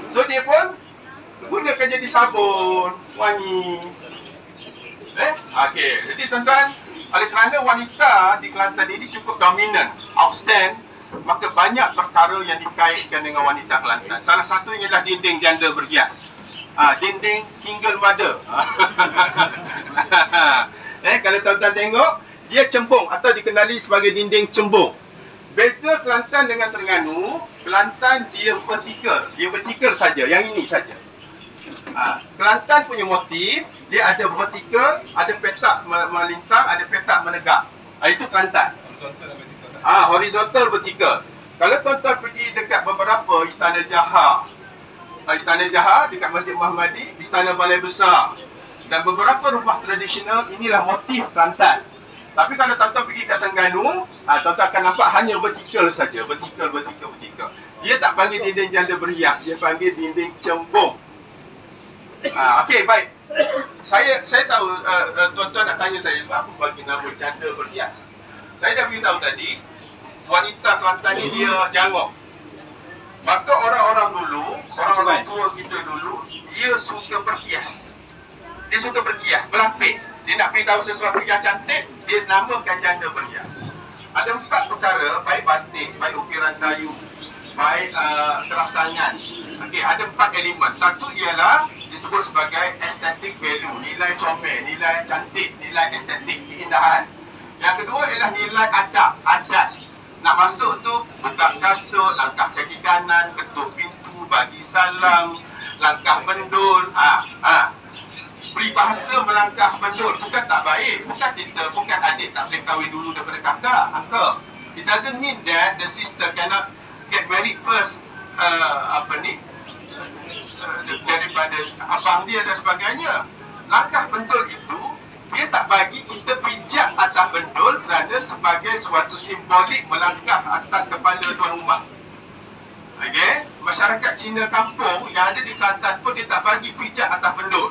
So dia pun gunakan jadi sabun, wangi. Okey. Jadi tuan-tuan, oleh kerana wanita di Kelantan ini cukup dominan, outstand, maka banyak perkara yang dikaitkan dengan wanita Kelantan. Salah satunya adalah dinding janda berhias. Dinding single mother. Kalau tuan-tuan tengok, dia cembung atau dikenali sebagai dinding cembung. Beza Kelantan dengan Terengganu, Kelantan dia vertikal. Dia vertikal saja, yang ini saja. Kelantan punya motif, dia ada vertikal, ada petak melintang, ada petak menegak. Itu Kelantan. Horizontal, vertikal. Kalau tuan-tuan pergi dekat beberapa Istana Jaha, dekat Masjid Muhammadi, Istana Balai Besar, dan beberapa rumah tradisional, inilah motif Kelantan. Tapi kalau tuan-tuan pergi ke Terengganu, tuan-tuan akan nampak hanya vertikal saja. Vertikal. Dia tak panggil dinding janda berhias, dia panggil dinding cembung. Okey, baik. Saya tahu tuan-tuan nak tanya saya sebab apa bagi nama janda berhias. Saya dah beritahu tadi, wanita Kelantan ni dia jangok. Maka orang-orang dulu, orang-orang tua kita dulu, dia suka berhias. Dia suka berhias, berlapis. Dia nak beritahu sesuatu yang cantik, dia namakan janda berhias. Ada 4 perkara, baik batik, baik ukiran kayu, baik kerah tangan. Okey, ada 4 elemen. Satu ialah disebut sebagai aesthetic value, nilai comel, nilai cantik, nilai estetik, keindahan. Yang kedua ialah nilai adat. Nak masuk tu, buka kasut, langkah kaki kanan, ketuk pintu, bagi salam, langkah bendul. Peribahasa melangkah bendul bukan tak baik, bukan adik tak boleh kahwin dulu daripada kakak, uncle. It doesn't mean that the sister cannot get married first. Daripada abang dia dan sebagainya. Langkah bendul itu, dia tak bagi kita pijak atas bendul kerana sebagai suatu simbolik melangkah atas kepala tuan rumah. Okey, masyarakat Cina kampung yang ada di Kelantan pun dia tak bagi pijak atas bendul.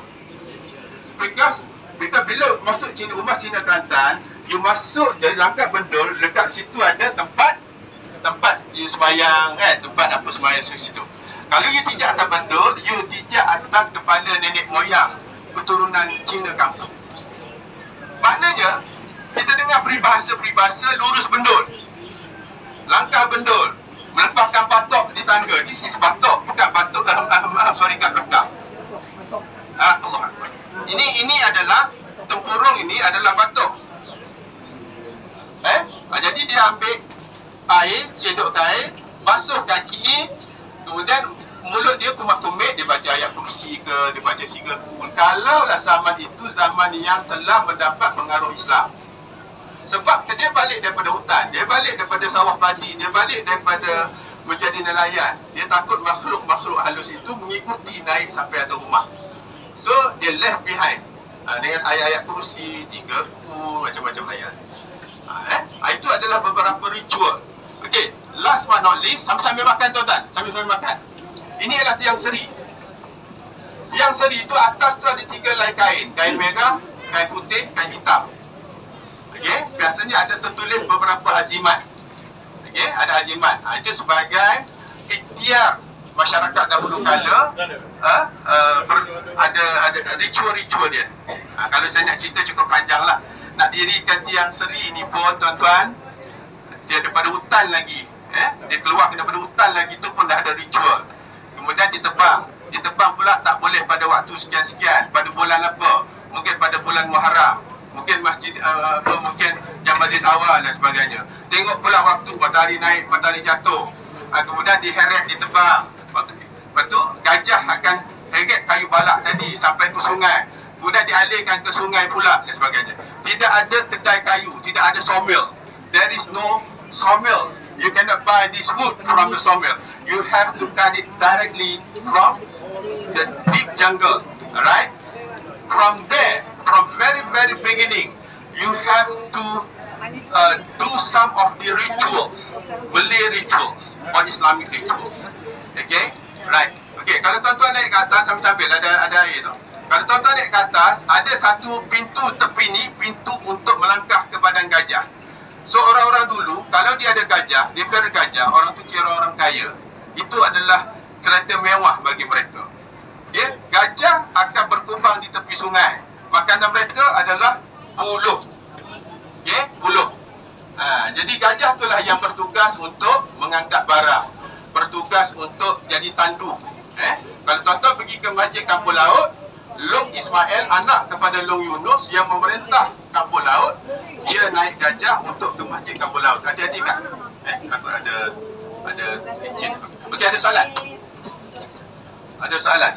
Because bila masuk rumah Cina Kelantan, you masuk jadi langkah bendul, dekat situ ada tempat you sembahyang kan, tempat apa sembahyang situ. Kalau you tijak atas bendul, you tijak atas kepala nenek moyang keturunan Cina kampung. Maknanya, kita dengar peribahasa lurus bendul, langkah bendul, melepaskan batok di tangga. This is batok, bukan batok sorry kat belakang. Allah Akbar. Ini adalah tempurung, ini adalah batok. Jadi dia ambil air, cedok air, basuh kaki, kemudian mulut dia kumat-kumit, dia baca ayat kursi ke, dia baca 3 rukun. Kalaulah zaman itu zaman yang telah mendapat pengaruh Islam. Sebab dia balik daripada hutan, dia balik daripada sawah padi, dia balik daripada menjadi nelayan. Dia takut makhluk-makhluk halus itu mengikuti naik sampai atas rumah. So, dia left behind dengan ayat-ayat kursi, 3 rukun, macam-macam ayat. Itu adalah beberapa ritual. Okey, last but not least, sambil makan tuan-tuan, sambil makan. Ini adalah tiang seri. Tiang seri itu atas tu ada 3 helai kain. Kain merah, kain putih, kain hitam. Okey, biasanya ada tertulis beberapa azimat. Okey, ada azimat. Itu sebagai ikhtiar masyarakat dahulu kala ada ritual-ritual dia. Kalau saya nak cerita cukup panjang lah. Nak dirikan tiang seri ni pun tuan-tuan, dia daripada hutan lagi. Dia keluar daripada hutan lagi tu pun dah ada ritual. Kemudian ditebang pula tak boleh pada waktu sekian-sekian, pada bulan apa, mungkin pada bulan Muharram, mungkin masjid mungkin Jamaluddin awal dan sebagainya. Tengok pula waktu matahari naik, matahari jatuh, kemudian diheret, ditebang. Lepas tu gajah akan heret kayu balak tadi sampai ke sungai, kemudian dialihkan ke sungai pula dan sebagainya. Tidak ada kedai kayu, tidak ada sawmill. There is no sawmill. You cannot buy this wood from the sawmill. You have to cut it directly from the deep jungle. Alright? From there, from very beginning, you have to do some of the rituals, Malay rituals or Islamic rituals. Okay? Right. Okay, kalau tuan-tuan naik ke atas sambil ada air tu. Kalau tuan-tuan naik ke atas, ada satu pintu tepi ni, pintu untuk melangkah ke badan gajah. So orang-orang dulu, kalau dia ada gajah, dia pelihara gajah, orang tu kira orang kaya. Itu adalah kereta mewah bagi mereka. Ya, gajah akan berkembang di tepi sungai. Makanan mereka adalah buluh. Ya, buluh. Jadi gajah itulah yang bertugas untuk mengangkat barang, bertugas untuk jadi tandu. Kalau tuan-tuan pergi ke Masjid Kampung Laut, Long Ismail, anak kepada Long Yunus yang memerintah Kampung Laut, dia naik gajah untuk ke Masjid Kampung Laut. Hati-hati kan? Takut ada izin. Okey, ada soalan? Ada soalan?